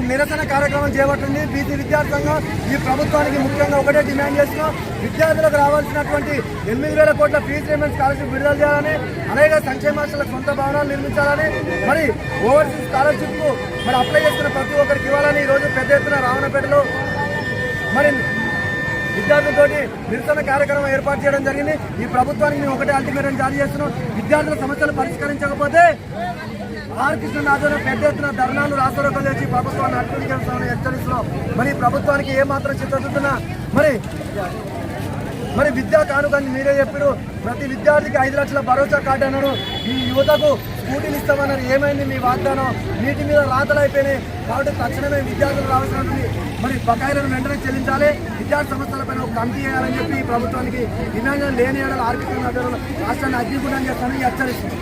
మరి నిరసన కార్యక్రమం చేపట్టింది బీసీ విద్యార్థి సంఘం. ఈ ప్రభుత్వానికి ముఖ్యంగా ఒకటే డిమాండ్ చేస్తున్నాం, విద్యార్థులకు రావాల్సినటువంటి 8,000 కోట్ల ఫీజు రీయింబర్స్మెంట్ స్కాలర్షిప్ విడుదల చేయాలని, అలాగే సంక్షేమ హాస్టళ్లకు సొంత భవనాలు నిర్మించాలని, మరి ఓవర్సీస్ స్కాలర్షిప్ కు మరి అప్లై చేసుకున్న ప్రతి ఒక్కరికి ఇవ్వాలని ఈరోజు పెద్ద ఎత్తున రావణపేటలో మరి విద్యార్థులతోటి నిరసన కార్యక్రమం ఏర్పాటు చేయడం జరిగింది. ఈ ప్రభుత్వానికి మేము ఒకటే అల్టిమేటం జారీ చేస్తున్నాం, విద్యార్థుల సమస్యలు పరిష్కరించకపోతే ఆర్ కృష్ణ ఆధ్వర్యంలో పెద్ద ఎత్తున ధర్నాలు రాష్ట్రోకలు చేసి ప్రభుత్వాన్ని అడ్డుకుంటామని హెచ్చరిస్తున్నాం. మరి ప్రభుత్వానికి ఏమాత్రం చిత్తశుద్ధినా మరి విద్యా కానుకని మీరే చెప్పారు, ప్రతి విద్యార్థికి 5 లక్షల భరోసా కార్డు అన్నారు, ఈ యువతకు స్కూటీలు ఇస్తామన్నారు. ఏమైంది మీ వాగ్దానం? నీటి మీద రాతలు అయిపోయినాయి కాబట్టి తక్షణమే విద్యార్థులు రావాల్సినటువంటి మరి బకాయిలను వెంటనే చెల్లించాలి, విద్యార్థి సమస్యలపైన ఒక కమిటీ చేయాలని చెప్పి ఈ ప్రభుత్వానికి డిమాండ్ లేని ఆర్ కృష్ణ ఆధ్వర్యంలో రాష్ట్రాన్ని అగ్నిగుండం చేస్తానని హెచ్చరిస్తుంది.